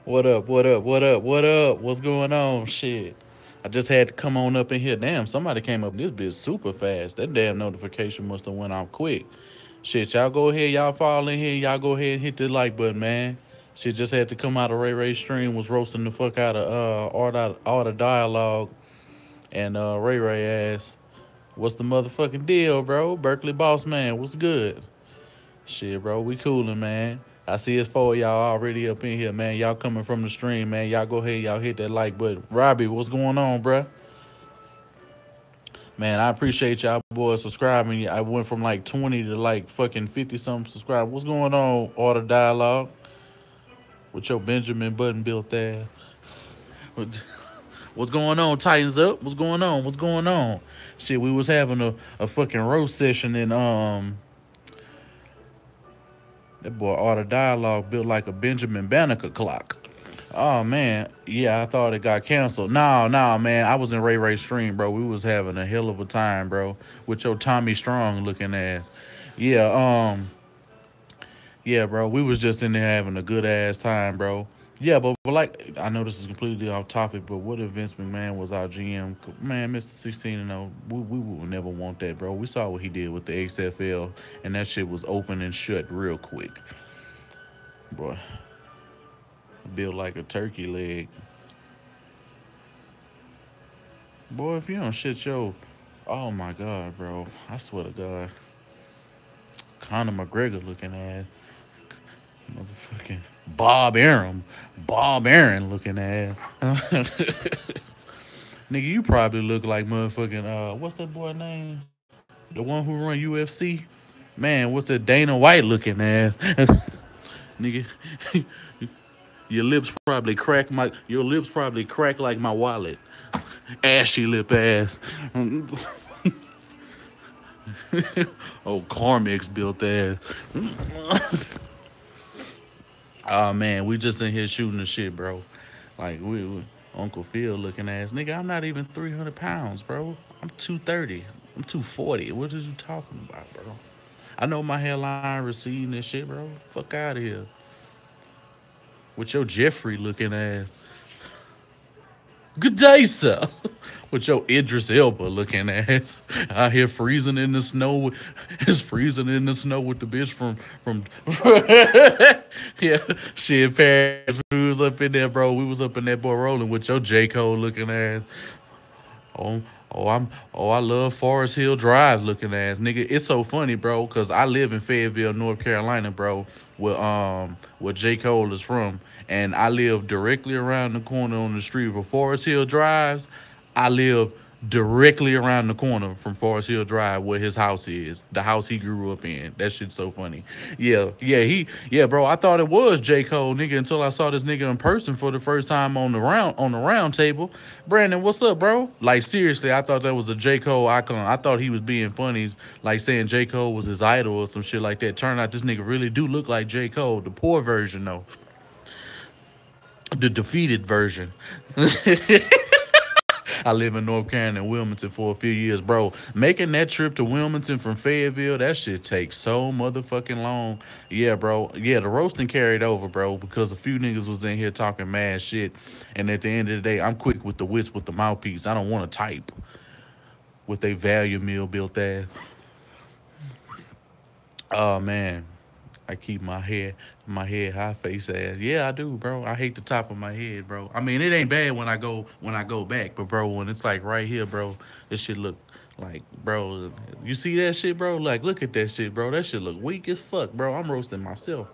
What up? What up? What up? What up? What's going on? Shit. I just had to come on up in here. Damn, somebody came up in this bitch super fast. That damn notification must have went off quick. Shit, y'all go ahead. Y'all fall in here. Y'all go ahead and hit the like button, man. Shit just had to come out of Ray stream. Was roasting the fuck out of all the dialogue and Ray ass. What's the motherfucking deal, bro? Berkeley boss man, what's good? Shit, bro, we coolin', man. I see it's four of y'all already up in here, man. Y'all coming from the stream, man. Y'all go ahead, y'all hit that like button. Robbie, what's going on, bruh? Man, I appreciate y'all boys subscribing. I went from like 20 to like fucking 50 something subscribers. What's going on, Order Dialogue? With your Benjamin Button built there. What's going on, Titans Up? What's going on? What's going on? Shit, we was having a fucking roast session and that boy Order Dialogue built like a Benjamin Banneker clock. Oh man, yeah, I thought it got canceled. No, man, I was in Ray stream, bro. We was having a hell of a time, bro, with your Tommy Strong looking ass. Yeah, yeah, bro. We was just in there having a good ass time, bro. Yeah, but like I know this is completely off topic, but what if Vince McMahon was our GM? Man, Mr. 16 and 0, we would never want that, bro. We saw what he did with the XFL, and that shit was open and shut real quick, bro. Built like a turkey leg. Boy, if you don't shit your, oh my god, bro, I swear to God, Conor McGregor looking ass, motherfucking Bob Aaron looking ass. Nigga, you probably look like motherfucking what's that boy name? The one who run UFC. Man, what's that Dana White looking ass? Nigga, your lips probably crack like my wallet. Ashy lip ass. Oh, Carmex built ass. Oh man, we just in here shooting the shit, bro. Like we Uncle Phil looking ass nigga. I'm not even 300 pounds, bro. I'm 230. I'm 240. What are you talking about, bro? I know my hairline receding and shit, bro. Fuck out of here with your Jeffrey looking ass. Good day, sir. With your Idris Elba looking ass out here freezing in the snow. It's freezing in the snow with the bitch from yeah, shit. Paris, we was up in there, bro. We was up in that boy rolling with your J Cole looking ass. Oh, I love Forest Hill Drive looking ass nigga. It's so funny, bro, cause I live in Fayetteville, North Carolina, bro, where J Cole is from, and I live directly around the corner on the street where Forest Hill drives. I live directly around the corner from Forest Hill Drive where his house is, the house he grew up in. That shit's so funny. Yeah, bro. I thought it was J Cole, nigga, until I saw this nigga in person for the first time on the round table. Brandon, what's up, bro? Like seriously, I thought that was a J Cole icon. I thought he was being funny, like saying J Cole was his idol or some shit like that. Turned out this nigga really do look like J Cole, the poor version though, the defeated version. I live in North Carolina and Wilmington for a few years, bro. Making that trip to Wilmington from Fayetteville, that shit takes so motherfucking long. Yeah, bro. Yeah, the roasting carried over, bro, because a few niggas was in here talking mad shit. And at the end of the day, I'm quick with the wits with the mouthpiece. I don't want to type with a value meal built ass. Oh man. I keep my head high face ass. Yeah, I do, bro. I hate the top of my head, bro. I mean, it ain't bad when I go back, but bro, when it's like right here, bro, this shit look like, bro. You see that shit, bro? Like, look at that shit, bro. That shit look weak as fuck, bro. I'm roasting myself.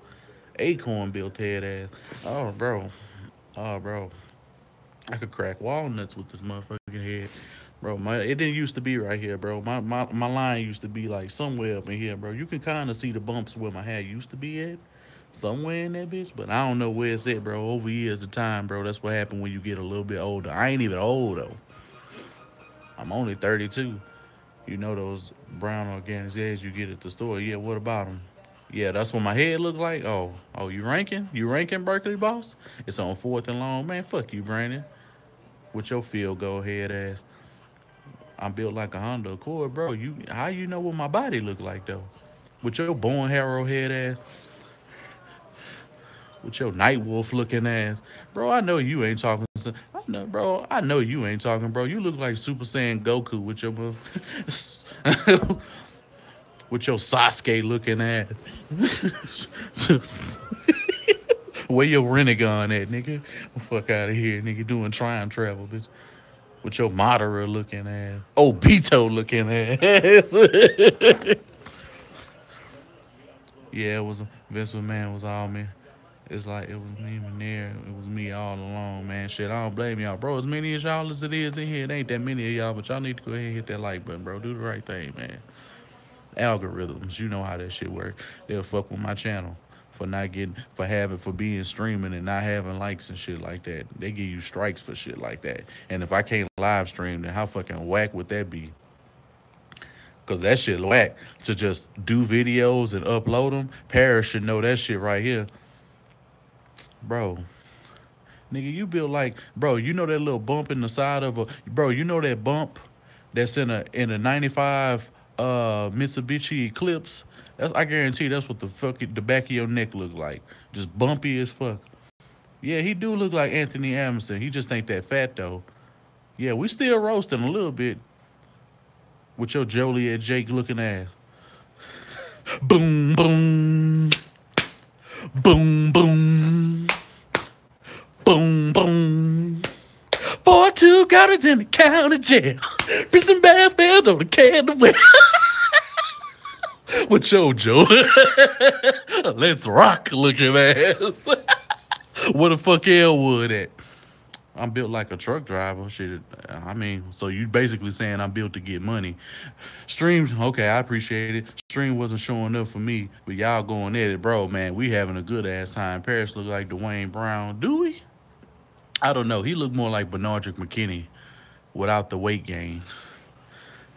Acorn built head ass. Oh, bro. Oh, bro. I could crack walnuts with this motherfucking head. Bro, it didn't used to be right here, bro. My line used to be like somewhere up in here, bro. You can kind of see the bumps where my hair used to be at, somewhere in that bitch. But I don't know where it's at, bro. Over years of time, bro. That's what happened when you get a little bit older. I ain't even old though. I'm only 32. You know those brown organic eggs you get at the store. Yeah, what about them? Yeah, that's what my head look like. Oh, you ranking? You ranking Berkeley boss? It's on fourth and long, man. Fuck you, Brandon. With your field goal head ass. I'm built like a Honda Accord, bro. How you know what my body look like though? With your bone harrow head ass, with your night wolf looking ass. Bro, I know you ain't talking. I know, bro. I know you ain't talking, bro. You look like Super Saiyan Goku with your with your Sasuke looking ass. Where your Renegon at, nigga? Fuck out of here, nigga. Doing time travel, bitch. With your Madara looking ass. Oh, Beto looking ass. Yeah, it was Vince McMahon was all me. It's like it was me, Manir. It was me all along, man. Shit, I don't blame y'all, bro. As many as y'all as it is in here, it ain't that many of y'all, but y'all need to go ahead and hit that like button, bro. Do the right thing, man. Algorithms, you know how that shit work. They'll fuck with my channel for not getting, for being streaming and not having likes and shit like that. They give you strikes for shit like that. And if I can't live stream, then how fucking whack would that be? Cause that shit whack to just do videos and upload them. Paris should know that shit right here, bro. Nigga, you built like, bro. You know that little bump in the side of a, bro. You know that bump that's in a '95 Mitsubishi Eclipse. That's, I guarantee that's what the back of your neck look like. Just bumpy as fuck. Yeah, he do look like Anthony Anderson. He just ain't that fat though. Yeah, we still roasting a little bit with your Joliet Jake looking ass. Boom, boom, boom, boom, boom, boom. 4-2 got it in the county jail. Prison bathfield on the candle. With your Joe. Let's rock looking ass. Where the fuck Elwood at? I'm built like a truck driver. Shit. I mean, so you basically saying I'm built to get money. Streams, okay, I appreciate it. Stream wasn't showing up for me, but y'all going at it, bro, man. We having a good ass time. Paris look like Dwayne Brown. Do we? I don't know. He looked more like Bernardrick McKinney without the weight gain.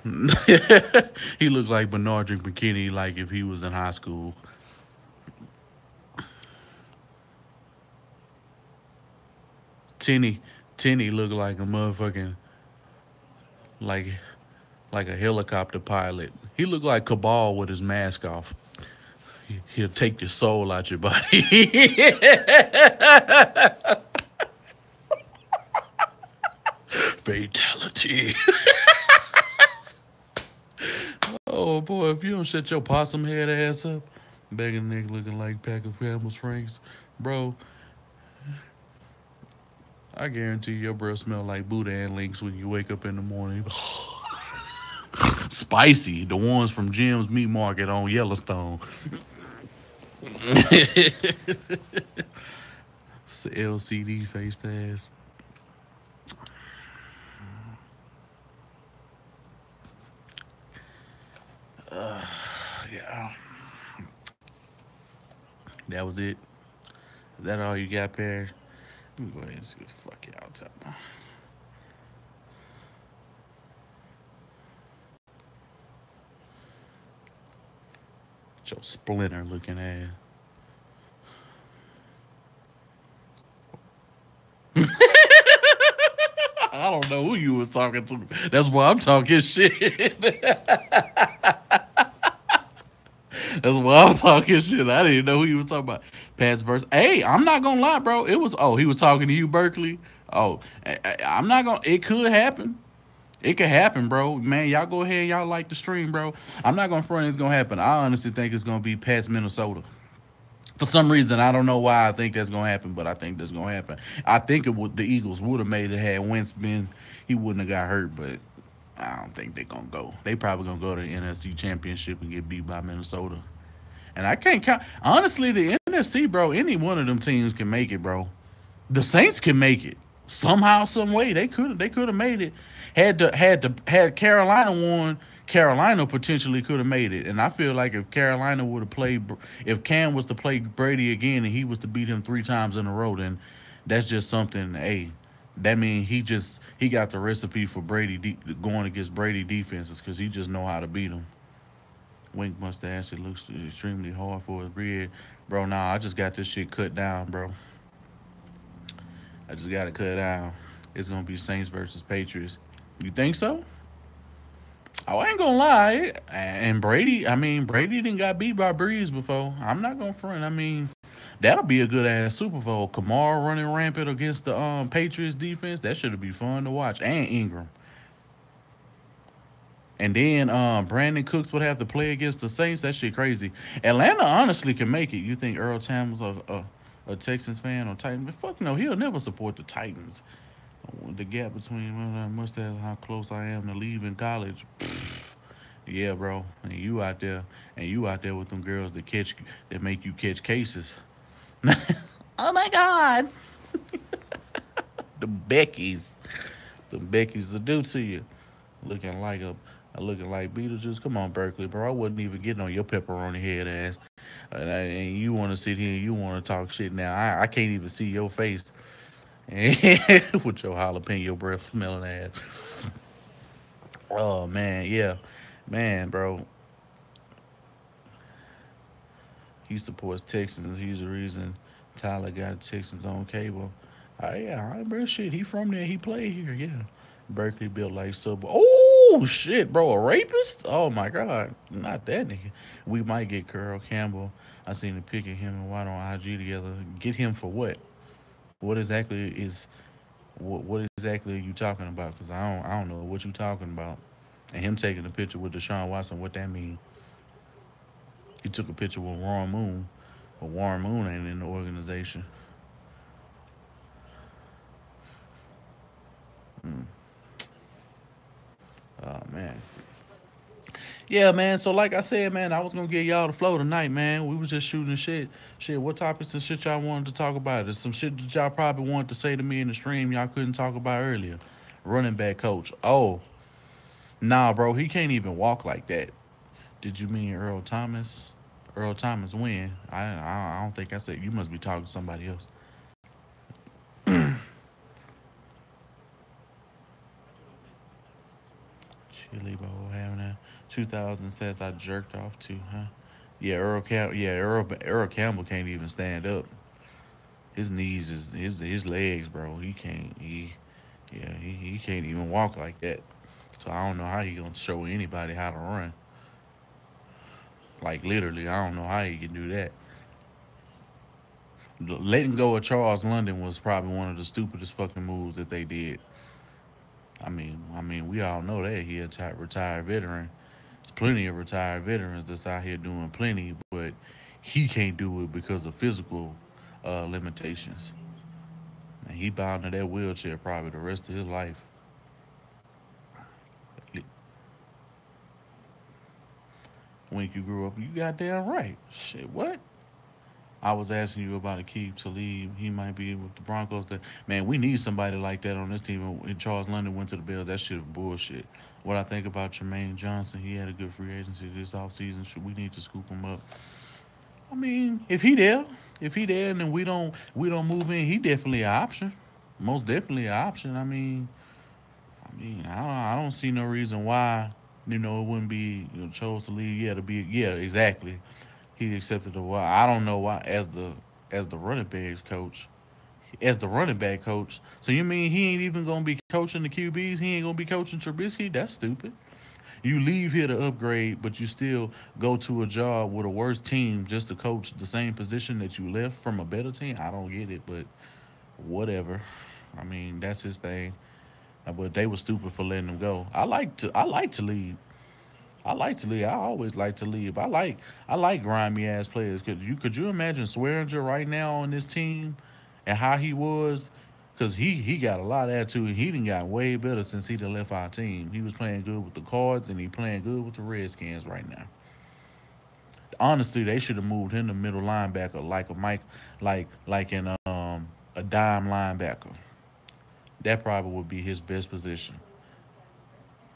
He looked like Bernardrick McKinney, like if he was in high school. Tenny, Tenny looked like a motherfucking like like a helicopter pilot. He looked like Cabal with his mask off. He'll take your soul out your body. Fatality. Oh boy, if you don't shut your possum head ass up, begging nigga looking like pack of Campbell's Franks, bro, I guarantee your breath smell like Boudin links when you wake up in the morning. Spicy, the ones from Jim's Meat Market on Yellowstone. LCD faced ass. Yeah, that was it. Is that all you got, Paris? Let me go ahead and see what the fuck y'all talking about. Your splinter looking ass. I don't know who you was talking to. That's why I'm talking shit. That's why I'm talking shit. I didn't know who you was talking about. Pat's verse. Hey, I'm not gonna lie, bro. It was. Oh, he was talking to you, Berkeley. Oh, I'm not gonna. It could happen. It could happen, bro. Man, y'all go ahead. Y'all like the stream, bro. I'm not gonna front. It's gonna happen. I honestly think it's gonna be Pat's Minnesota. For some reason, I don't know why I think that's gonna happen, but I think that's gonna happen. I think it would. The Eagles would have made it had Wentz been. He wouldn't have got hurt, but I don't think they're gonna go. They probably gonna go to the NFC Championship and get beat by Minnesota. And I can't count. Honestly, the NFC, bro. Any one of them teams can make it, bro. The Saints can make it somehow, some way. They could have made it. Had Carolina won, Carolina potentially could have made it. And I feel like if Carolina would have played, if Cam was to play Brady again and he was to beat him 3 times in a row, then that's just something. Hey, that means he got the recipe for going against Brady defenses because he just know how to beat them. Wink mustache. It looks extremely hard for his beard, bro. Nah, I just got this shit cut down, bro. I just got to cut down. It's gonna be Saints versus Patriots. You think so? Oh, I ain't gonna lie. And Brady, I mean, Brady didn't got beat by Breeze before. I'm not gonna front. I mean, That'll be a good ass Super Bowl. Kamara running rampant against the Patriots defense. That should be fun to watch. And Ingram. And then Brandon Cooks would have to play against the Saints. That shit crazy. Atlanta honestly can make it. You think Earl Thomas a Texans fan or Titans? But fuck no, he'll never support the Titans. The gap between must have how close I am to leaving college. Yeah, bro. And you out there with them girls that make you catch cases. Oh my God, the Beckys, the Beckys will do to you. Looking like looking like Beetlejuice. Come on, Berkeley, bro. I wasn't even getting on your pepperoni head ass, and you want to sit here and you want to talk shit now. I can't even see your face with your jalapeno breath smelling ass. Oh man, yeah, man, bro. He supports Texans. He's the reason Tyler got Texans on cable. Yeah, I bro, shit. He from there. He played here. Yeah, Berkeley built like sub. Oh shit, bro, a rapist? Oh my god, not that nigga. We might get Carl Campbell. I seen the pic of him and White on IG together. Get him for what? What exactly is what exactly are you talking about? Because I don't know what you talking about. And him taking a picture with Deshaun Watson, what that mean? He took a picture with Warren Moon, but Warren Moon ain't in the organization. Mm. Oh man. Yeah, man. So like I said, man, I was gonna get y'all the flow tonight, man. We was just shooting shit. Shit, what topics and shit y'all wanted to talk about? There's some shit that y'all probably wanted to say to me in the stream y'all couldn't talk about earlier. Running back coach. Oh, nah, bro, he can't even walk like that. Did you mean Earl Thomas? Earl Thomas when? I don't think I said you must be talking to somebody else. Chili bowl having that 2000 stats I jerked off to, huh? Yeah, Earl Campbell can't even stand up. His knees is his legs, bro. He can't he can't even walk like that. So I don't know how he gonna show anybody how to run. Like literally, I don't know how he can do that. Letting go of Charles London was probably one of the stupidest fucking moves that they did. We all know that he a retired veteran. There's plenty of retired veterans that's out here doing plenty, but he can't do it because of physical limitations. And he bound to that wheelchair probably the rest of his life. When you grew up, you goddamn right. Shit, what? I was asking you about Akeem Talib. He might be with the Broncos. Man, we need somebody like that on this team. When Charles London went to the Bills, that shit was bullshit. What I think about Jermaine Johnson, he had a good free agency this offseason. Should we need to scoop him up? I mean, if he there, and then we don't move in, he definitely an option. Most definitely an option. I don't see no reason why it wouldn't be chose to leave. Yeah, to be yeah exactly. He accepted the why. I don't know why as the running backs coach. As the running back coach. So you mean he ain't even gonna be coaching the QBs? He ain't gonna be coaching Trubisky? That's stupid. You leave here to upgrade, but you still go to a job with a worse team just to coach the same position that you left from a better team. I don't get it, but whatever. That's his thing. But they were stupid for letting him go. I like to leave. I like to leave. I always like to leave. I like grimy ass players. Could you imagine Swearinger right now on this team and how he was? Cause he got a lot of attitude. He done got way better since he done left our team. He was playing good with the Cards and he playing good with the Redskins right now. Honestly, they should have moved him to middle linebacker like a Mike, like in a dime linebacker. That probably would be his best position.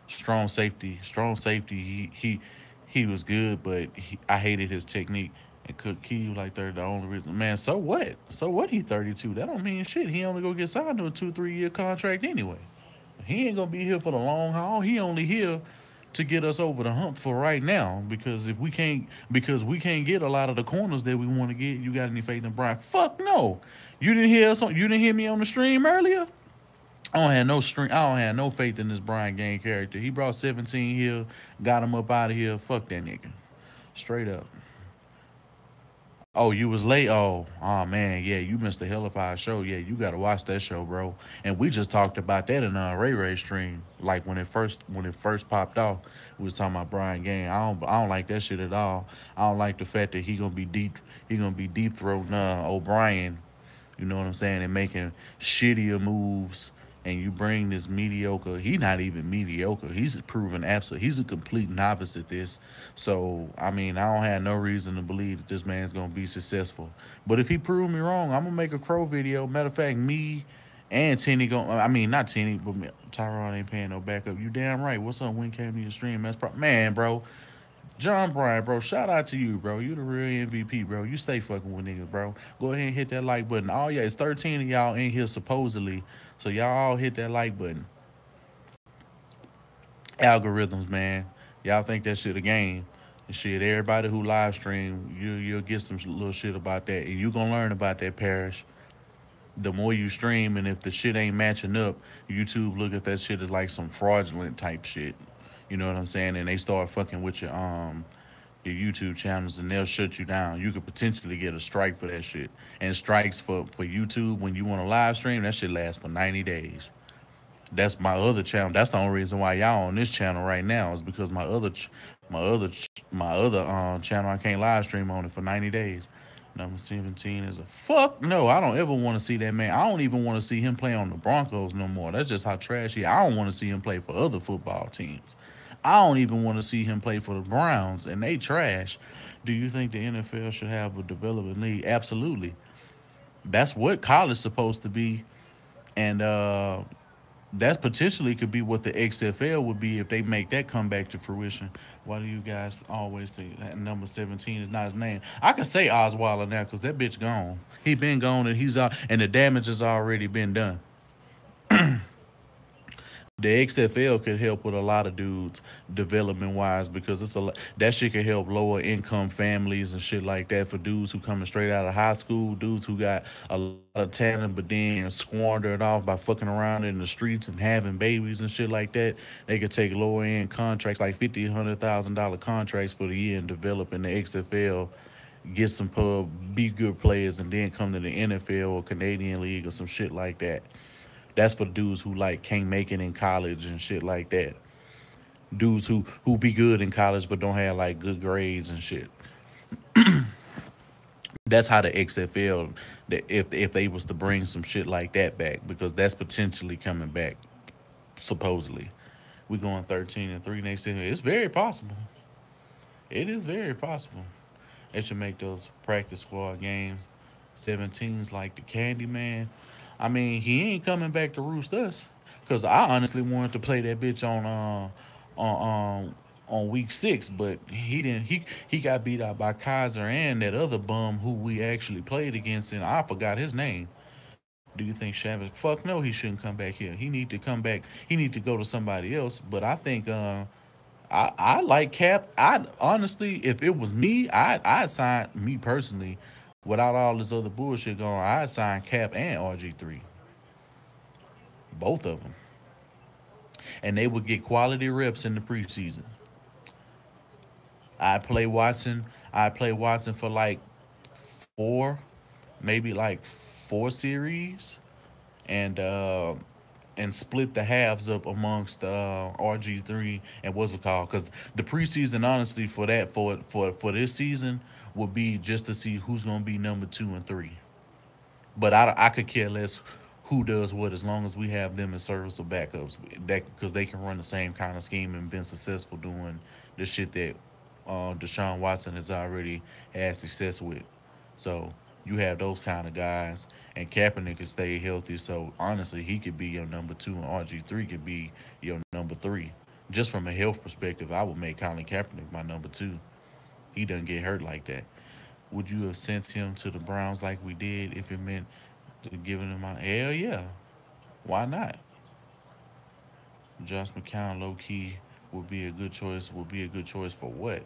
Strong safety, strong safety. He was good, but I hated his technique. And Cook Key was like third. The only reason, man. So what? So what? He 32. That don't mean shit. He only gonna get signed to a 2 3 year contract anyway. He ain't gonna be here for the long haul. He only here to get us over the hump for right now. Because we can't get a lot of the corners that we want to get. You got any faith in Brian? Fuck no. You didn't hear me on the stream earlier. I don't have no faith in this Brian Gaine character. He brought 17 here, got him up out of here. Fuck that nigga. Straight up. Oh, you was late. Oh man, yeah, you missed the Hellified show. Yeah, you gotta watch that show, bro. And we just talked about that in Ray Ray stream. Like when it first popped off, we was talking about Brian Gang. I don't like that shit at all. I don't like the fact that he gonna be deep throating O'Brien. You know what I'm saying? And making shittier moves. And you bring this mediocre. He not even mediocre. He's proven absolute. He's a complete novice at this. So I mean, I don't have no reason to believe that this man's gonna be successful. But if he prove me wrong, I'm gonna make a Crow video. Matter of fact, me and Tenny going. I mean, not Tenny, but Tyrone ain't paying no backup. You damn right. What's up? When came to your stream? Man, bro. John Bryan, bro, shout out to you, bro. You the real MVP, bro. You stay fucking with niggas, bro. Go ahead and hit that like button. Oh yeah, it's 13 of y'all in here supposedly. So y'all all hit that like button. Algorithms, man. Y'all think that shit a game. And shit, everybody who live stream, you'll get some little shit about that. And you gonna learn about that parish. The more you stream and if the shit ain't matching up, YouTube look at that shit as like some fraudulent type shit. You know what I'm saying? And they start fucking with your YouTube channels and they'll shut you down. You could potentially get a strike for that shit. And strikes for YouTube when you want to live stream, that shit lasts for 90 days. That's my other channel. That's the only reason why y'all on this channel right now is because my other channel I can't live stream on it for 90 days. Number 17 is a fuck no. I don't ever want to see that man. I don't even want to see him play on the Broncos no more. That's just how trash he. I don't want to see him play for other football teams. I don't even want to see him play for the Browns, and they trash. Do you think the NFL should have a development league? Absolutely. That's what college supposed to be, and that potentially could be what the XFL would be if they make that come back to fruition. Why do you guys always say that number 17 is not his name? I can say Osweiler now because that bitch gone. He been gone and he's out, and the damage has already been done. The XFL could help with a lot of dudes development wise because that shit could help lower income families and shit like that for dudes who coming straight out of high school, dudes who got a lot of talent but then squander it off by fucking around in the streets and having babies and shit like that. They could take lower end contracts like $50,000 contracts for the year and develop in the XFL, get some pub, be good players, and then come to the NFL or Canadian League or some shit like that. That's for dudes who like can't make it in college and shit like that. Dudes who be good in college but don't have like good grades and shit. That's how the XFL, that if they was to bring some shit like that back because that's potentially coming back supposedly. We going 13-3 next year. It's very possible. It is very possible. They should make those practice squad games 17s like the Candyman. I mean, he ain't coming back to roost us. Cause I honestly wanted to play that bitch on week 6, but he didn't. He got beat out by Kaiser and that other bum who we actually played against, and I forgot his name. Do you think Chavez? Fuck no, he shouldn't come back here. He need to come back. He need to go to somebody else. But I think I like Cap. I honestly, if it was me, I'd sign me personally. Without all this other bullshit going, on, I'd sign Cap and RG3, both of them, and they would get quality reps in the preseason. I'd play Watson. I'd play Watson for like four, maybe like 4 series, and split the halves up amongst RG3 and what's it called? Because the preseason, honestly, for that for this season would be just to see who's gonna be number 2 and 3. But I could care less who does what as long as we have them as serviceable backups. That because they can run the same kind of scheme and been successful doing the shit that Deshaun Watson has already had success with. So you have those kind of guys, and Kaepernick can stay healthy. So honestly, he could be your number 2, and RG3 could be your number 3. Just from a health perspective, I would make Colin Kaepernick my number 2. He doesn't get hurt like that. Would you have sent him to the Browns like we did if it meant giving him my hell yeah? Why not? Josh McCown low key would be a good choice. Would be a good choice for what?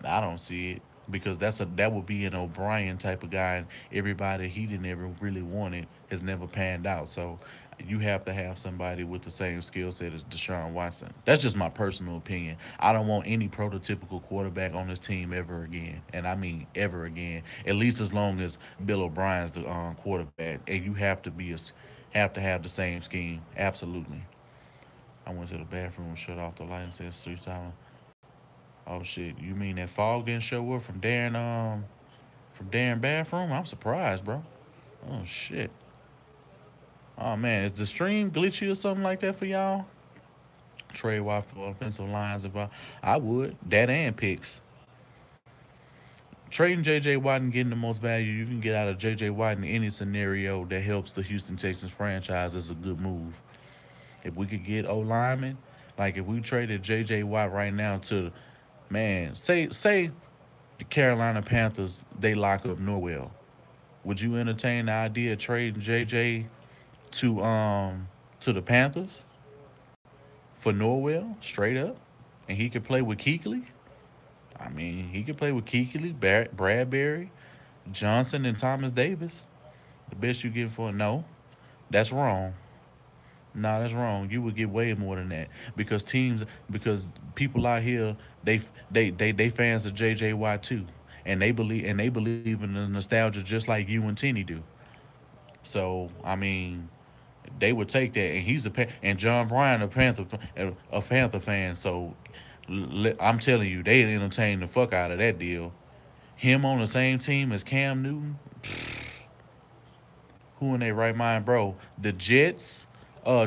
I don't see it. because that would be an O'Brien type of guy, and everybody he didn't ever really wanted has never panned out. So you have to have somebody with the same skill set as Deshaun Watson. That's just my personal opinion. I don't want any prototypical quarterback on this team ever again, and I mean ever again. At least as long as Bill O'Brien's the quarterback, and you have to have to have the same scheme. Absolutely. I went to the bathroom, shut off the light, and said, "Three times." Oh shit! You mean that fog didn't show up from Darren bathroom? I'm surprised, bro. Oh shit. Oh man, is the stream glitchy or something like that for y'all? Trade Watt for offensive lines about I would. That and picks. Trading JJ Watt and getting the most value you can get out of JJ Watt in any scenario that helps the Houston Texans franchise is a good move. If we could get O lineman, like if we traded JJ Watt right now to man, say the Carolina Panthers they lock up Norwell. Would you entertain the idea of trading JJ to the Panthers for Norwell straight up, and he could play with Keekly? I mean, he could play with Keekly, Bradbury, Johnson, and Thomas Davis. The best you get for no, that's wrong. No, that's wrong. You would get way more than that because people out here they fans of JJ Watt too, and they believe in the nostalgia just like you and Tenny do. So I mean, they would take that, and and John Bryan a Panther fan. So I'm telling you, they'd entertain the fuck out of that deal. Him on the same team as Cam Newton, who in their right mind, bro? The Jets,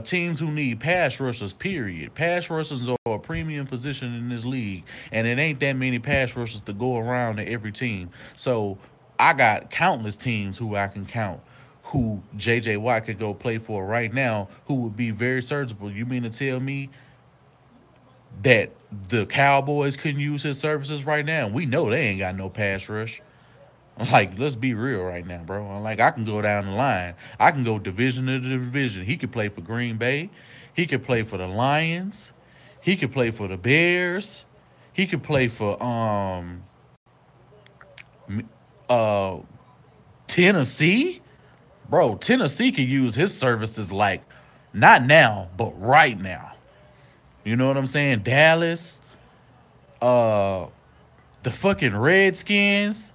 teams who need pass rushers. Period. Pass rushers are a premium position in this league, and it ain't that many pass rushers to go around to every team. So I got countless teams who I can count who JJ Watt could go play for right now, who would be very surgical. You mean to tell me that the Cowboys couldn't use his services right now? We know they ain't got no pass rush. Like, let's be real right now, bro. Like, I can go down the line. I can go division to division. He could play for Green Bay. He could play for the Lions. He could play for the Bears. He could play for uh Tennessee. Bro, Tennessee could use his services like not now, but right now. You know what I'm saying? Dallas, uh the fucking Redskins.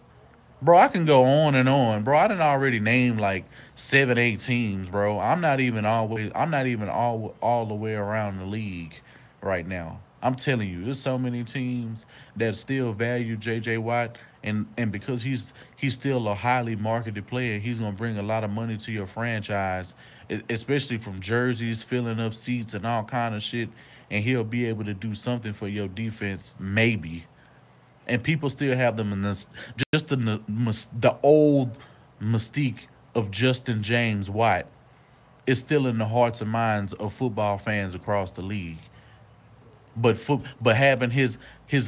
Bro, I can go on and on, bro. I done already named like 7, 8 teams, bro. I'm not even all the way around the league right now. I'm telling you, there's so many teams that still value JJ Watt, and because he's still a highly marketed player, he's gonna bring a lot of money to your franchise, especially from jerseys, filling up seats and all kind of shit. And he'll be able to do something for your defense, maybe, and people still have them in this just the old mystique of Justin James White is still in the hearts and minds of football fans across the league. But having his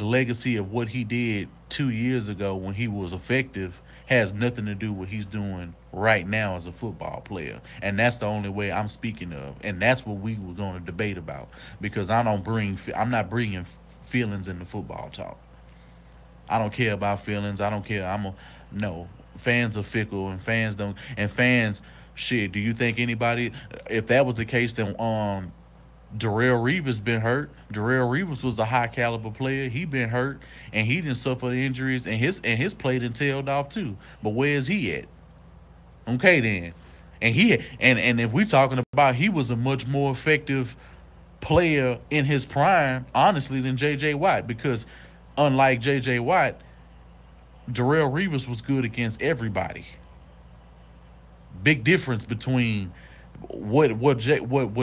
legacy of what he did 2 years ago when he was effective has nothing to do with what he's doing right now as a football player, and that's the only way I'm speaking of, and that's what we were going to debate about because I'm not bringing feelings into football talk. I don't care about feelings. I don't care. I'm a no. Fans are fickle, and fans don't. And fans, shit. Do you think anybody? If that was the case, then Darrell Reeves been hurt. Darrell Reeves was a high caliber player. He been hurt, and he didn't suffer injuries, and his play done tailed off too. But where is he at? Okay then, and if we talking about he was a much more effective player in his prime, honestly, than J.J. Watt because unlike J.J. Watt, Darrell Reeves was good against everybody. Big difference between what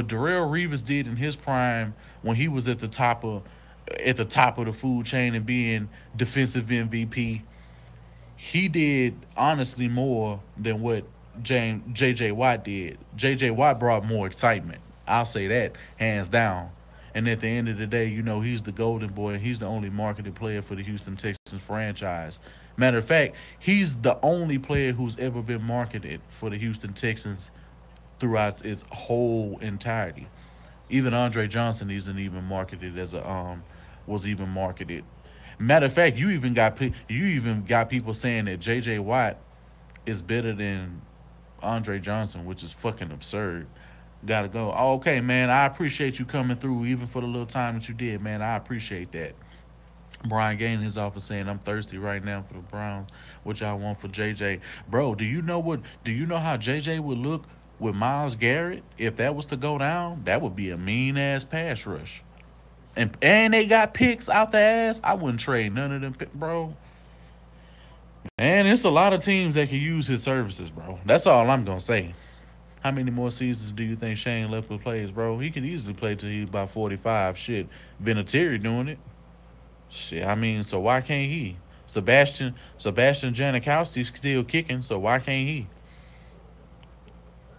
Darrell Reeves did in his prime when he was at the top of the food chain and being defensive MVP. He did honestly more than what J.J. Watt did. J.J. Watt brought more excitement. I'll say that hands down. And at the end of the day, you know, he's the golden boy and he's the only marketed player for the Houston Texans franchise. Matter of fact, he's the only player who's ever been marketed for the Houston Texans throughout its whole entirety. Even Andre Johnson isn't even marketed as a was even marketed. Matter of fact, you even got people saying that J.J. Watt is better than Andre Johnson, which is fucking absurd. Gotta go. Oh, okay, man. I appreciate you coming through, even for the little time that you did, man. I appreciate that. Brian Gaines in his office saying I'm thirsty right now for the Browns, which I want for JJ. Bro, do you know what? Do you know how JJ would look with Miles Garrett if that was to go down? That would be a mean ass pass rush. And they got picks out the ass. I wouldn't trade none of them, bro. And it's a lot of teams that can use his services, bro. That's all I'm gonna say. How many more seasons do you think Shane Lester plays, bro? He can easily play till he's about 45. Shit, Vinatieri doing it. Shit, I mean, so why can't he? Sebastian Janikowski's still kicking, so why can't he?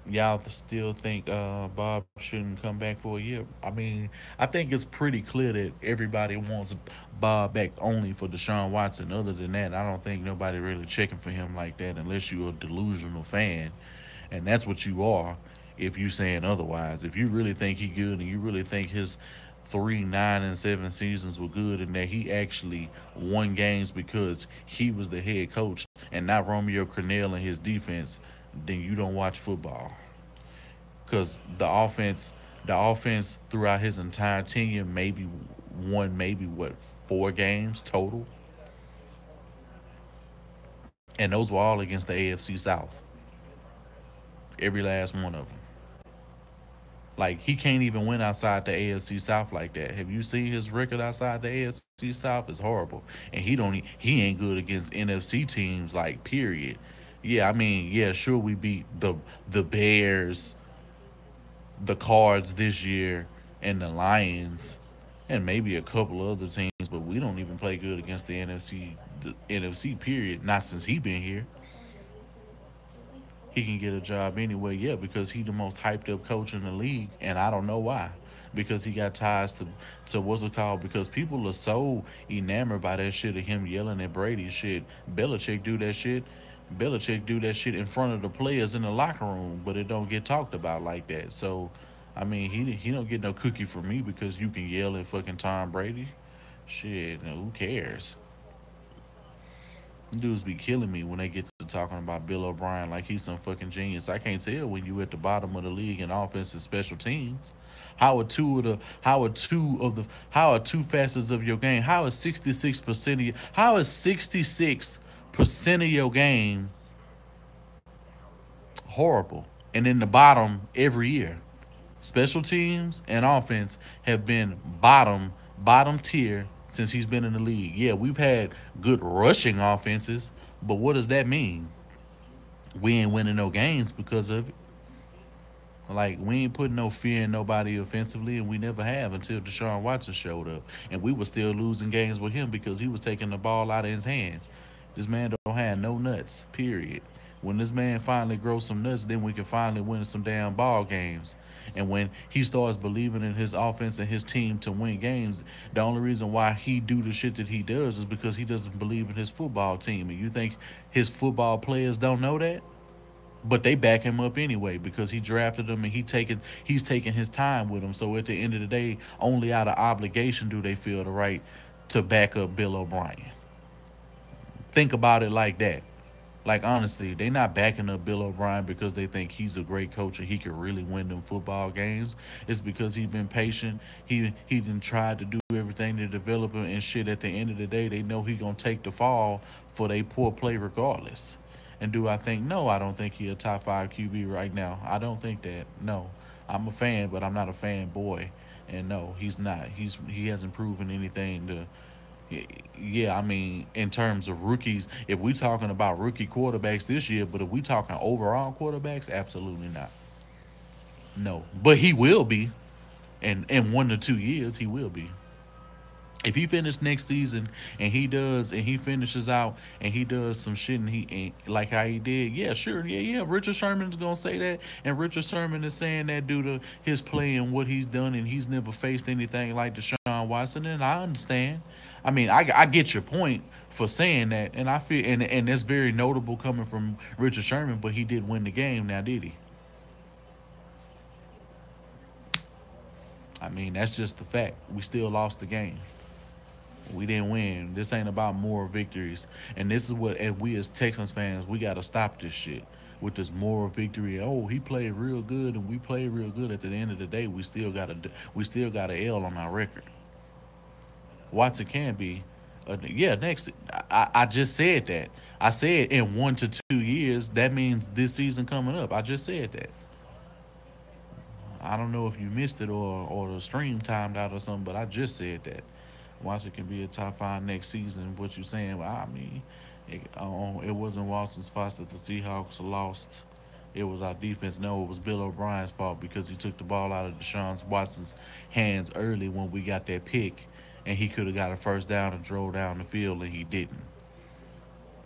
Y'all still think Bob shouldn't come back for a year? I mean, I think it's pretty clear that everybody wants Bob back only for Deshaun Watson. Other than that, I don't think nobody really checking for him like that unless you're a delusional fan, and that's what you are. If you saying otherwise, if you really think he good and you really think his 3, 9, and 7 seasons were good and that he actually won games because he was the head coach and not Romeo Crennel and his defense, then you don't watch football. Because the offense throughout his entire tenure maybe won maybe what 4 games total, and those were all against the AFC South. Every last one of them. Like he can't even win outside the AFC South like that. Have you seen his record outside the AFC South? It's horrible, and he ain't good against NFC teams. Like period. Yeah, I mean, yeah, sure we beat the Bears, the Cards this year, and the Lions, and maybe a couple other teams, but we don't even play good against the NFC period. Not since he been here. He can get a job anyway. Yeah, because he the most hyped up coach in the league, and I don't know why. Because he got ties to what's it called? Because people are so enamored by that shit of him yelling at Brady. Shit, Belichick do that shit. Belichick do that shit in front of the players in the locker room, but it don't get talked about like that. So, I mean, he don't get no cookie from me because you can yell at fucking Tom Brady. Shit, who cares? Dudes be killing me when they get to talking about Bill O'Brien like he's some fucking genius. I can't tell when you at the bottom of the league in offense and special teams. How are two facets of your game? How is 66% of your game horrible? And in the bottom every year. Special teams and offense have been bottom tier since he's been in the league. Yeah, we've had good rushing offenses, but what does that mean? We ain't winning no games because of it. Like we ain't putting no fear in nobody offensively, and we never have until Deshaun Watson showed up, and we were still losing games with him because he was taking the ball out of his hands. This man don't have no nuts. Period. When this man finally grows some nuts, then we can finally win some damn ball games. And when he starts believing in his offense and his team to win games, the only reason why he do the shit that he does is because he doesn't believe in his football team. And you think his football players don't know that? But they back him up anyway because he drafted him and he's taking his time with him. So at the end of the day, only out of obligation do they feel the right to back up Bill O'Brien. Think about it like that. Like honestly, they not backing up Bill O'Brien because they think he's a great coach and he could really win them football games. It's because he's been patient. He done tried to do everything to develop him and shit. At the end of the day, they know he gonna take the fall for they poor play regardless. And do I think? No, I don't think he a top 5 QB right now. I don't think that. No, I'm a fan, but I'm not a fanboy. And no, he's not. He hasn't proven anything to. Yeah, I mean, in terms of rookies, if we talking about rookie quarterbacks this year, but if we talking overall quarterbacks, absolutely not. No, but he will be, and in 1 to 2 years, he will be. If he finishes next season and he finishes out and he does some shit and he ain't like how he did, yeah, sure, yeah. Richard Sherman's gonna say that, and Richard Sherman is saying that due to his play and what he's done, and he's never faced anything like Deshaun Watson, and I understand. I mean, I get your point for saying that, and I feel and that's very notable coming from Richard Sherman, but he did win the game. Now, did he? I mean, that's just the fact. We still lost the game. We didn't win. This ain't about moral victories. And this is what, and we as Texans fans, we got to stop this shit with this moral victory. Oh, he played real good, and we played real good. At the end of the day, we still got a L on our record. Watson can be, yeah. Next, I just said that. I said in 1 to 2 years. That means this season coming up. I just said that. I don't know if you missed it or the stream timed out or something, but I just said that. Watson can be a top five next season. What you saying? Well, I mean, it wasn't Watson's fault that the Seahawks lost. It was our defense. No, it was Bill O'Brien's fault because he took the ball out of Deshaun Watson's hands early when we got that pick, and he could have got a first down and drove down the field, and he didn't.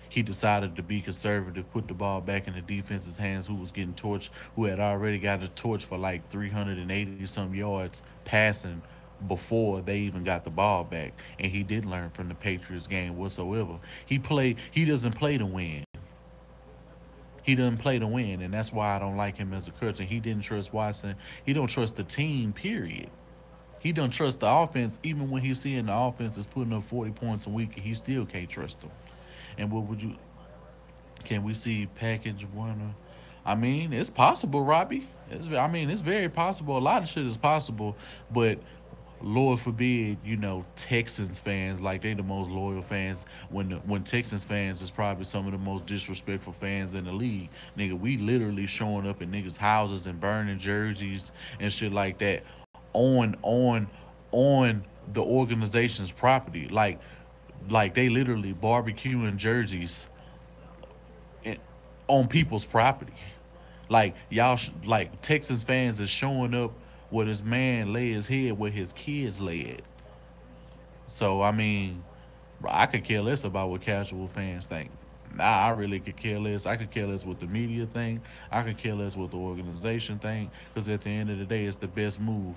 He decided to be conservative, put the ball back in the defense's hands, who was getting torched, who had already got a torch for like 380 some yards passing before they even got the ball back. And he did learn from the Patriots game whatsoever. He doesn't play to win. He doesn't play to win, and that's why I don't like him as a coach. And he didn't trust Watson. He don't trust the team, period. He don't trust the offense, even when he's seeing the offense is putting up 40 points a week, and he still can't trust them. And what would you can we see package one? I mean, it's possible, Robbie. I mean, it's very possible. A lot of shit is possible, but Lord forbid, Texans fans like they the most loyal fans. When Texans fans is probably some of the most disrespectful fans in the league. Nigga, we literally showing up at niggas' houses and burning jerseys and shit like that on on on the organization's property. Like they literally barbecuing jerseys on people's property. Like y'all, like Texas fans is showing up where this man lay his head, where his kids lay it. So I mean, I could care less about what casual fans think. Nah, I really could care less. I could care less what the media think. I could care less what the organization think. Because at the end of the day, it's the best move.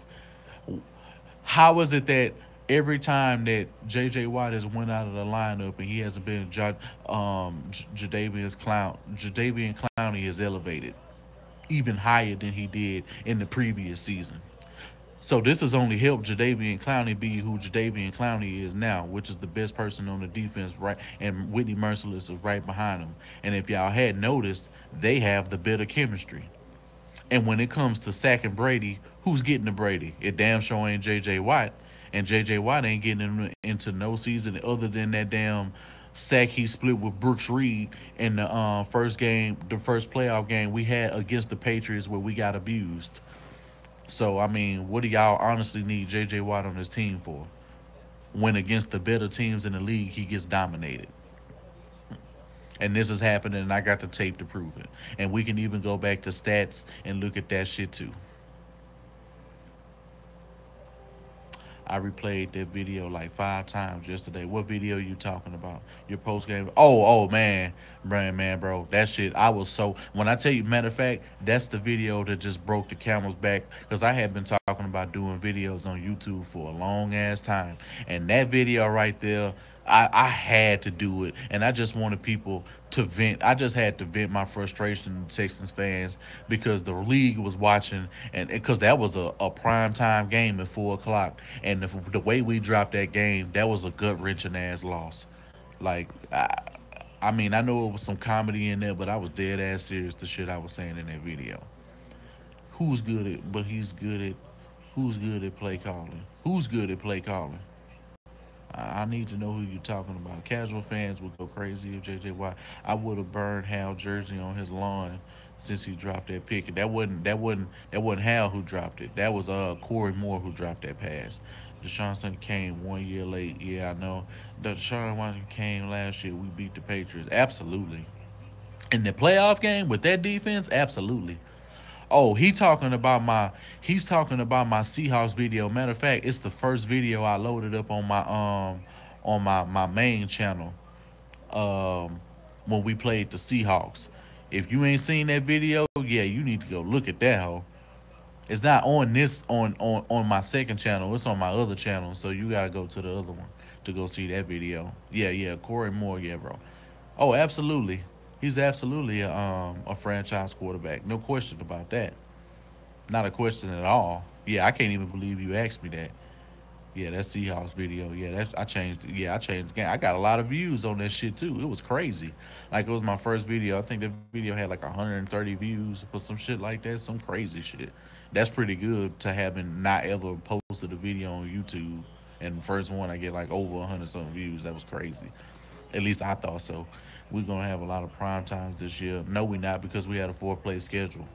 How is it that every time that J.J. Watt has went out of the lineup and he hasn't been Jadavian Clowney is elevated even higher than he did in the previous season. So this has only helped Jadavian Clowney be who Jadavian Clowney is now, which is the best person on the defense, right? And Whitney Merciless is right behind him. And if y'all had noticed, they have the better chemistry. And when it comes to sacking Brady, who's getting to Brady? It damn sure ain't J.J. Watt. And J.J. Watt ain't getting into no season other than that damn sack he split with Brooks Reed in the first game, the first playoff game we had against the Patriots where we got abused. So, I mean, what do y'all honestly need J.J. Watt on his team for? When against the better teams in the league, he gets dominated. And this is happening, and I got the tape to prove it. And we can even go back to stats and look at that shit too. I replayed that video like 5 times yesterday. What video you talking about? Your post game? Oh man, bro. That shit. I was so. When I tell you, matter of fact, that's the video that just broke the camel's back because I had been talking about doing videos on YouTube for a long ass time, and that video right there. I had to do it, and I just wanted people to vent. I just had to vent my frustration to Texans fans because the league was watching, and because that was a prime time game at 4 o'clock, and the way we dropped that game, that was a gut wrenching ass loss. Like, I mean, I know it was some comedy in there, but I was dead ass serious the shit I was saying in that video. Who's good at? But he's good at. Who's good at play calling? Who's good at play calling? I need to know who you're talking about. Casual fans would go crazy if J.J. Watt. I would have burned Hal jersey on his lawn since he dropped that pick. That wasn't Hal who dropped it. That was Corey Moore who dropped that pass. Deshaun Watson came 1 year late. Yeah, I know. Deshaun Watson came last year. We beat the Patriots. Absolutely. In the playoff game with that defense, absolutely. Oh, he's talking about my Seahawks video. Matter of fact, it's the first video I loaded up on my main channel when we played the Seahawks. If you ain't seen that video, yeah, you need to go look at that hoe. It's not on this on my second channel. It's on my other channel. So you gotta go to the other one to go see that video. Yeah, Corey Moore, yeah, bro. Oh, absolutely. He's absolutely a franchise quarterback. No question about that. Not a question at all. Yeah, I can't even believe you asked me that. Yeah, that Seahawks video. Yeah, that's I changed. Yeah, I changed the game. I got a lot of views on that shit too. It was crazy. Like it was my first video. I think the video had like 130 views for some shit like that. Some crazy shit. That's pretty good to having not ever posted a video on YouTube. And the first one I get like over 100 something views. That was crazy. At least I thought so. We're gonna have a lot of prime times this year. No, we not because we had a 4 play schedule.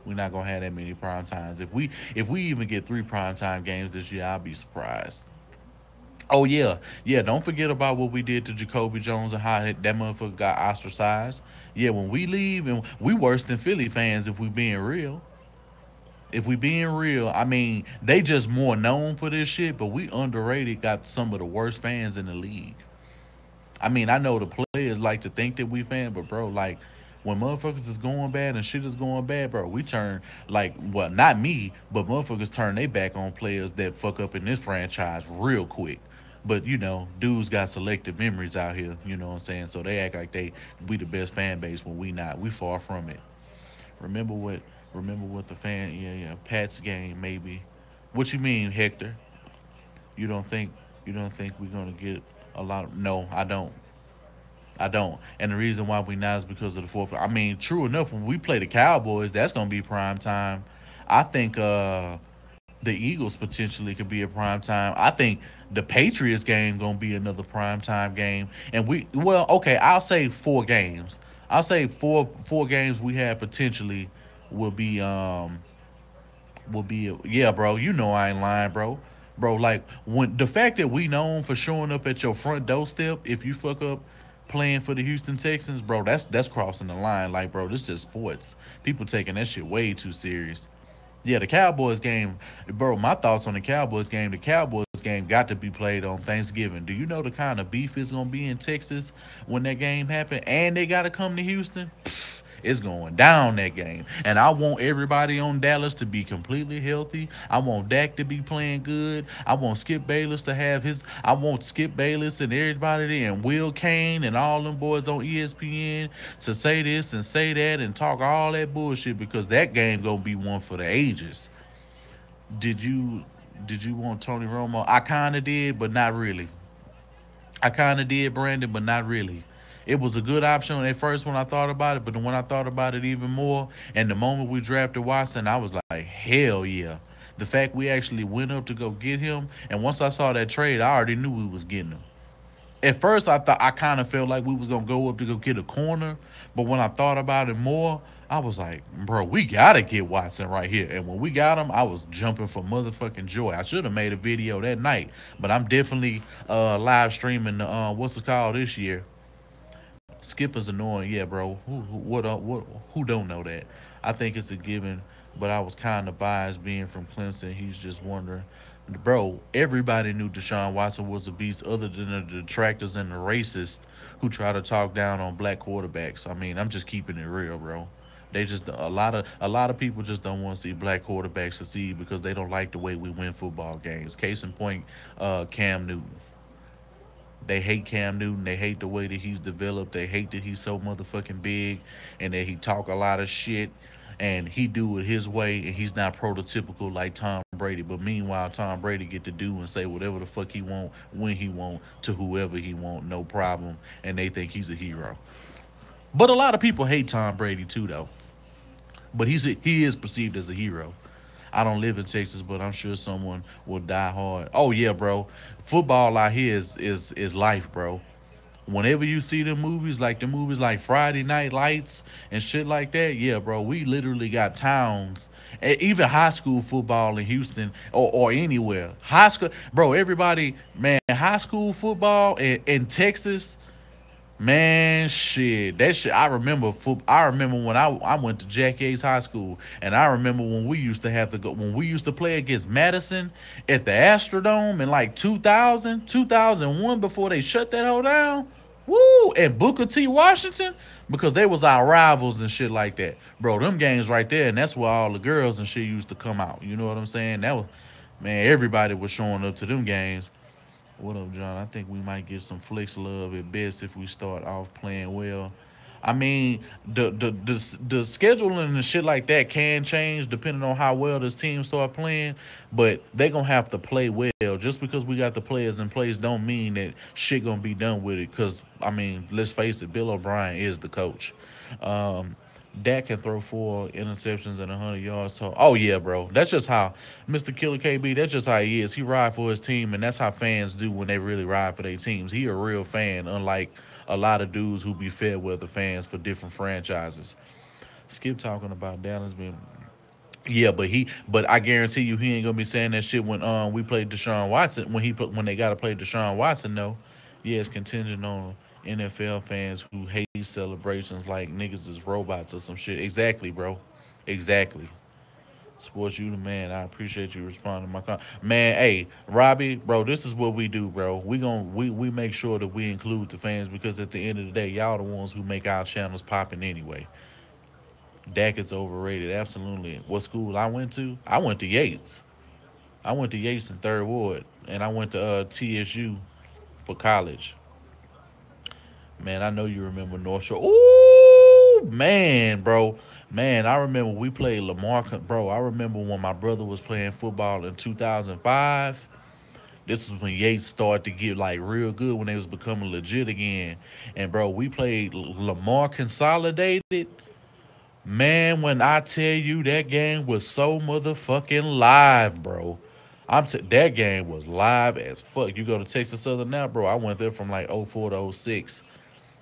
We're not gonna have that many prime times. If we even get 3 primetime games this year, I'll be surprised. Oh yeah, yeah. Don't forget about what we did to Jacoby Jones and how that motherfucker got ostracized. Yeah, when we leave and we worse than Philly fans if we being real. If we being real, I mean they just more known for this shit, but we underrated. Got some of the worst fans in the league. I mean, I know the players like to think that we fan, but bro, like when motherfuckers is going bad and shit is going bad, bro, we turn like well, not me, but motherfuckers turn they back on players that fuck up in this franchise real quick. But dudes got selective memories out here. You know what I'm saying? So they act like we the best fan base when we not. We far from it. Remember what? Remember what the fan? Yeah, yeah. Pat's game maybe. What you mean, Hector? You don't think? You don't think we're gonna get a lot of? No, I don't. I don't. And the reason why we not is because of the fourth. I mean, true enough, when we play the Cowboys, that's gonna be prime time. I think the Eagles potentially could be a prime time. I think the Patriots game gonna be another prime time game. And okay, I'll say 4 games. I'll say four games we have potentially will be yeah, bro. You know I ain't lying, bro. Bro, like when the fact that we known for showing up at your front doorstep if you fuck up playing for the Houston Texans, bro, that's crossing the line. Like, bro, this just sports. People taking that shit way too serious. Yeah, the Cowboys game, bro. My thoughts on the Cowboys game. The Cowboys game got to be played on Thanksgiving. Do you know the kind of beef is gonna be in Texas when that game happen? And they gotta come to Houston. It's going down that game. And I want everybody on Dallas to be completely healthy. I want Dak to be playing good. I want Skip Bayless to have his. I want Skip Bayless and everybody there and Will Kane and all them boys on ESPN to say this and say that and talk all that bullshit because that game gonna be one for the ages. Did you did you want Tony Romo? I kinda did, but not really. I kind of did Brandon, but not really. It was a good option at first when I thought about it, but then when I thought about it even more, and the moment we drafted Watson, I was like, hell yeah. The fact we actually went up to go get him, and once I saw that trade, I already knew we was getting him. At first, I thought I kind of felt like we was gonna go up to go get a corner, but when I thought about it more, I was like, bro, we gotta get Watson right here. And when we got him, I was jumping for motherfucking joy. I should have made a video that night, but I'm definitely live streaming the what's it called this year. Skip is annoying, yeah, bro. Who don't know that? I think it's a given, but I was kind of biased being from Clemson. He's just wondering, bro. Everybody knew Deshaun Watson was a beast, other than the detractors and the racists who try to talk down on black quarterbacks. I mean, I'm just keeping it real, bro. They just a lot of people just don't want to see black quarterbacks succeed because they don't like the way we win football games. Case in point, Cam Newton. They hate Cam Newton. They hate the way that he's developed. They hate that he's so motherfucking big and that he talk a lot of shit and he do it his way and he's not prototypical like Tom Brady. But meanwhile, Tom Brady get to do and say whatever the fuck he want when he want to whoever he want, no problem. And they think he's a hero. But a lot of people hate Tom Brady too, though. But he is perceived as a hero. I don't live in Texas, but I'm sure someone will die hard. Oh yeah, bro. Football out here is life, bro. Whenever you see the movies like Friday Night Lights and shit like that, yeah, bro, we literally got towns, even high school football in Houston or anywhere. High school, bro, everybody, man, high school football in Texas. Man, shit, that shit. I remember when I went to Jack Yates High School, and I remember when we used to have to go when we used to play against Madison at the Astrodome in like 2000, 2001 before they shut that hole down. Woo! And Booker T. Washington because they was our rivals and shit like that, bro. Them games right there, and that's where all the girls and shit used to come out. You know what I'm saying? That was man. Everybody was showing up to them games. What up, John? I think we might get some flex love at best if we start off playing well. I mean, the scheduling and shit like that can change depending on how well this team start playing, but they gonna have to play well. Just because we got the players in place, don't mean that shit gonna be done with it. Cause I mean, let's face it, Bill O'Brien is the coach. Um, Dak can throw 4 interceptions and 100 yards. So, oh yeah, bro, that's just how Mr. Killer KB. That's just how he is. He ride for his team, and that's how fans do when they really ride for their teams. He a real fan, unlike a lot of dudes who be fair weather fans for different franchises. Skip talking about Dallas being. Yeah, but I guarantee you, he ain't gonna be saying that shit when we played Deshaun Watson when they gotta play Deshaun Watson. No, yeah, it's contingent on NFL fans who hate celebrations like niggas is robots or some shit. Exactly, bro. Exactly. Sports you the man. I appreciate you responding to my man. Hey, Robbie, bro, this is what we do, bro. We make sure that we include the fans because at the end of the day, y'all the ones who make our channels popping anyway. Dak is overrated, absolutely. What school I went to? I went to Yates. I went to Yates in Third Ward, and I went to TSU for college. Man, I know you remember North Shore. Ooh, man, bro. Man, I remember we played Lamar. Bro, I remember when my brother was playing football in 2005. This was when Yates started to get like real good when they was becoming legit again. And bro, we played Lamar Consolidated. Man, when I tell you that game was so motherfucking live, bro. That game was live as fuck. You go to Texas Southern now, bro. I went there from like '04 to '06.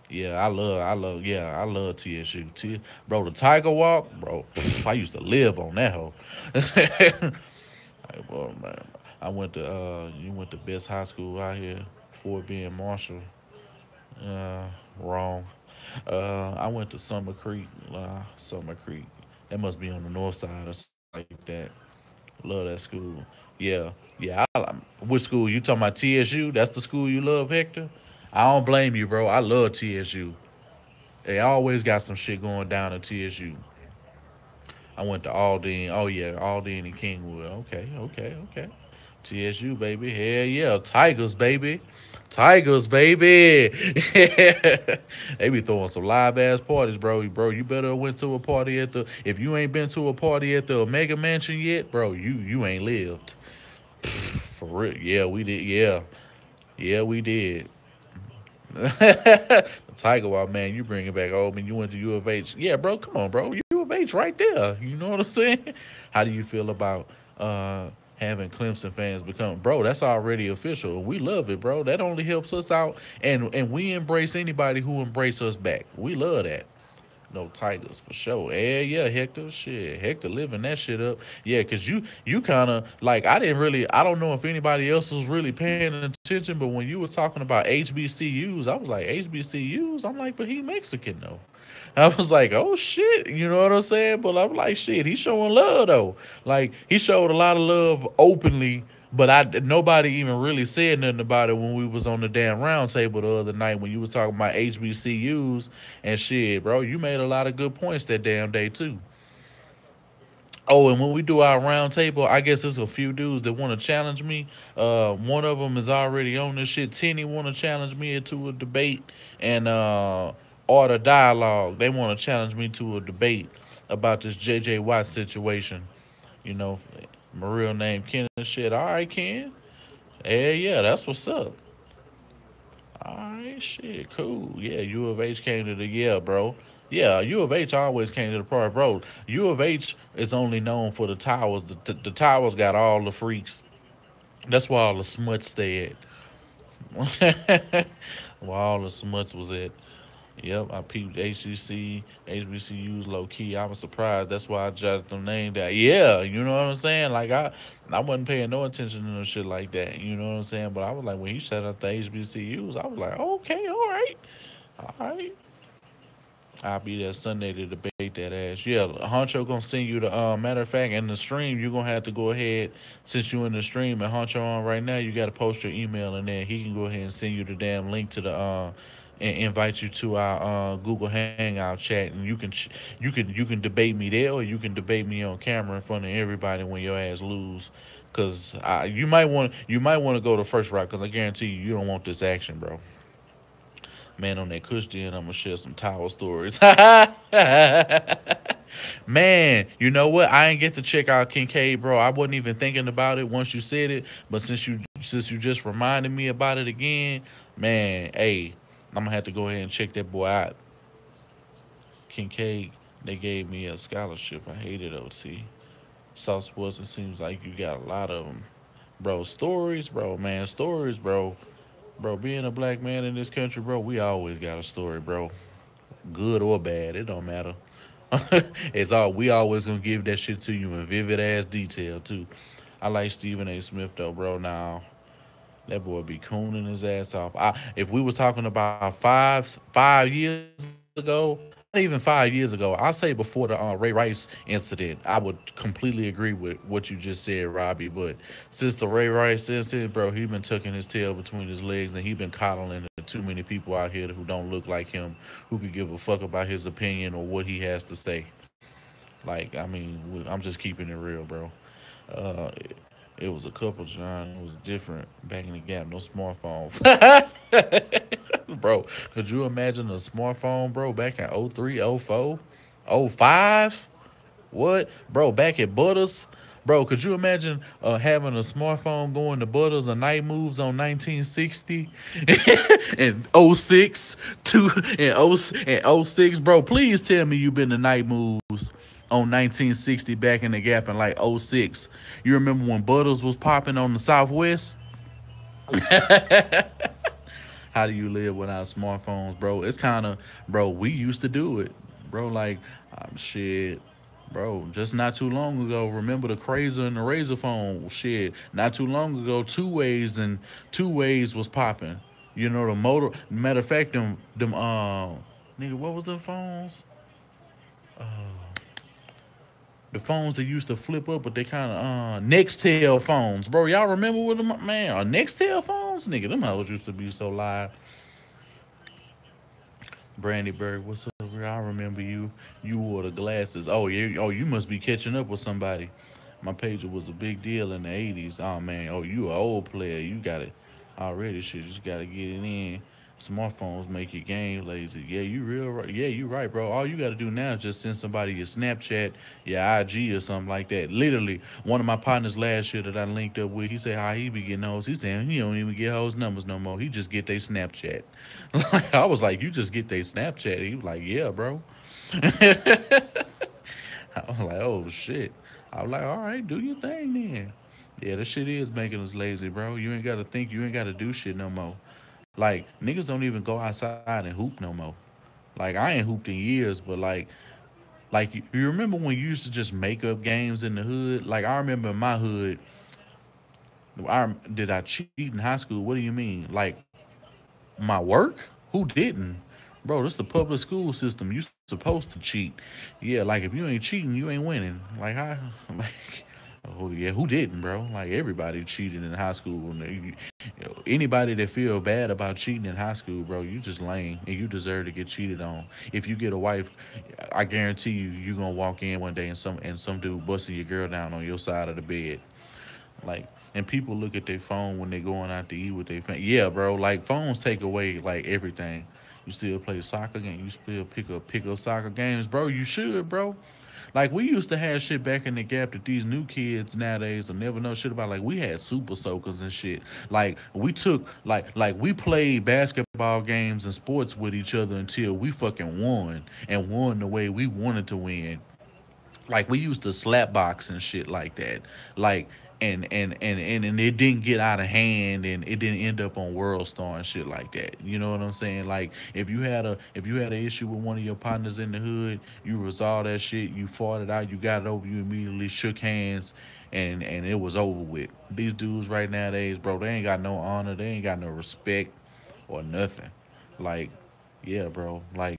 Yeah, I love TSU. Bro, the Tiger Walk, bro. I used to live on that hoe. Like, well, man, you went to best high school out here, Fort Bend Marshall. Uh, wrong. I went to Summer Creek. Summer Creek. That must be on the north side or something like that. Love that school. Yeah, yeah. Which school? You talking about TSU? That's the school you love, Hector? I don't blame you, bro. I love TSU. They always got some shit going down at TSU. I went to Aldine. Oh yeah, Aldine and Kingwood. Okay, okay, okay. TSU baby. Hell yeah, Tigers baby. Tigers baby. They be throwing some live ass parties, bro. Bro, you better have went to a party at the. If you ain't been to a party at the Omega Mansion yet, bro, you ain't lived. For real. Yeah, we did. Yeah, yeah, we did. The Tiger Wild man, you bring it back home and you went to U of H. Yeah, bro, come on, bro. U of H right there. You know what I'm saying? How do you feel about having Clemson fans become bro? That's already official. We love it, bro. That only helps us out, and we embrace anybody who embrace us back. We love that. No Tigers for sure. Yeah, yeah, Hector. Shit, Hector living that shit up. Yeah, cause you kind of like I don't know if anybody else was really paying attention, but when you was talking about HBCUs, I was like HBCUs. I'm like, but he Mexican though. I was like, oh shit, you know what I'm saying? But I'm like, shit, he's showing love though. Like he showed a lot of love openly, but I nobody even really said nothing about it when we was on the damn round table the other night when you was talking about HBCUs and shit, bro. You made a lot of good points that damn day too. Oh, and when we do our round table, I guess there's a few dudes that want to challenge me. One of them is already on this shit. Tenny want to challenge me into a debate, and Art of Dialogue, they want to challenge me to a debate about this J.J. Watt situation. You know, my real name Ken and shit. All right, Ken. Yeah, yeah, that's what's up. All right, shit, cool. Yeah, U of H came to the bro. Yeah, U of H always came to the party, bro. U of H is only known for the towers. The towers got all the freaks. That's why all the smuts stayed. Where all the smuts was at. Yep, I peeped HCC, HBCUs low key. I was surprised. That's why I jotted them name down. Yeah, you know what I'm saying? Like I wasn't paying no attention to no shit like that. You know what I'm saying? But I was like, when he set up the HBCUs, I was like, okay, all right. I'll be there Sunday to debate that ass. Yeah, Honcho gonna send you the matter of fact in the stream. You're gonna have to go ahead since you in the stream and Honcho on right now. You got to post your email and then he can go ahead and send you the damn link to the and invite you to our Google Hangout chat and you can debate me there or you can debate me on camera in front of everybody when your ass lose. Cause you might want to go the first route because I guarantee you don't want this action, bro. Man, on that Kush then, I'm gonna share some towel stories. Man, you know what? I ain't get to check out Kincaid, bro. I wasn't even thinking about it once you said it, but since you just reminded me about it again, man, hey, I'm gonna have to go ahead and check that boy out. Kincaid, they gave me a scholarship. I hated OT. South Sports, it seems like you got a lot of them. Bro, stories, bro, man, stories, bro. Bro, being a black man in this country, bro, we always got a story, bro. Good or bad, it don't matter. It's all we always gonna give that shit to you in vivid ass detail too. I like Stephen A. Smith though, bro. Now that boy be cooning his ass off. If we was talking about 5 years ago, not even 5 years ago, I'll say before the Ray Rice incident, I would completely agree with what you just said, Robbie. But since the Ray Rice incident, bro, he been tucking his tail between his legs and he been coddling too many people out here who don't look like him, who could give a fuck about his opinion or what he has to say. Like, I mean, I'm just keeping it real, bro. Uh, it was a couple, John. It was different back in the gap. No smartphones. Bro, could you imagine a smartphone, bro, back in '03, '04, '05? What? Bro, back at Butters? Bro, could you imagine having a smartphone going to Butters or Night Moves on 1960 and '06, and '06, bro? Please tell me you've been to Night Moves on 1960 back in the gap in like '06. You remember when Butters was popping on the Southwest? How do you live without smartphones, bro? It's kind of, bro, we used to do it, bro. Like, shit, bro, just not too long ago, remember the Crazer and the Razor phone? Shit, not too long ago, two ways was popping. You know, the motor, matter of fact, nigga, what was the phones? The phones that used to flip up, but they kind of Nextel phones, bro. Y'all remember what them, man? Nextel phones, nigga. Them hoes used to be so live. Brandyberg, what's up, bro? I remember you. You wore the glasses. Oh yeah. Oh, you must be catching up with somebody. My pager was a big deal in the '80s. Oh man. Oh, you an old player. You got it already. Shit, just gotta get it in. Smartphones make your game lazy. Yeah, you real right. Yeah, you right, bro. All you gotta do now is just send somebody your Snapchat, your IG, or something like that. Literally, one of my partners last year that I linked up with, he said how he be getting hoes. He saying he don't even get hoes numbers no more. He just get their Snapchat. Like, I was like, you just get their Snapchat. He was like, yeah, bro. I was like, oh shit. I was like, all right, do your thing then. Yeah, this shit is making us lazy, bro. You ain't gotta think, you ain't gotta do shit no more. Like niggas don't even go outside and hoop no more. Like I ain't hooped in years, but like you remember when you used to just make up games in the hood? Like I remember in my hood, did I cheat in high school? What do you mean? Like my work? Who didn't? Bro, this the public school system. You supposed to cheat. Yeah, like if you ain't cheating, you ain't winning. Like I like oh yeah, who didn't, bro? Like everybody cheated in high school. And anybody that feel bad about cheating in high school, bro, you just lame and you deserve to get cheated on. If you get a wife, I guarantee you gonna walk in one day and some dude busting your girl down on your side of the bed. Like, and people look at their phone when they going out to eat with their family. Yeah, bro. Like phones take away like everything. You still play soccer games. You still pick up soccer games, bro. You should, bro. Like we used to have shit back in the gap that these new kids nowadays will never know shit about. Like we had super soakers and shit. Like we took like we played basketball games and sports with each other until we fucking won and won the way we wanted to win. Like we used to slap box and shit like that. Like and it didn't get out of hand and it didn't end up on World Star and shit like that. You know what I'm saying? Like if you had an issue with one of your partners in the hood, you resolved that shit, you fought it out, you got it over, you immediately shook hands and it was over with. These dudes right nowadays, bro, they ain't got no honor, they ain't got no respect or nothing. Like, yeah, bro. Like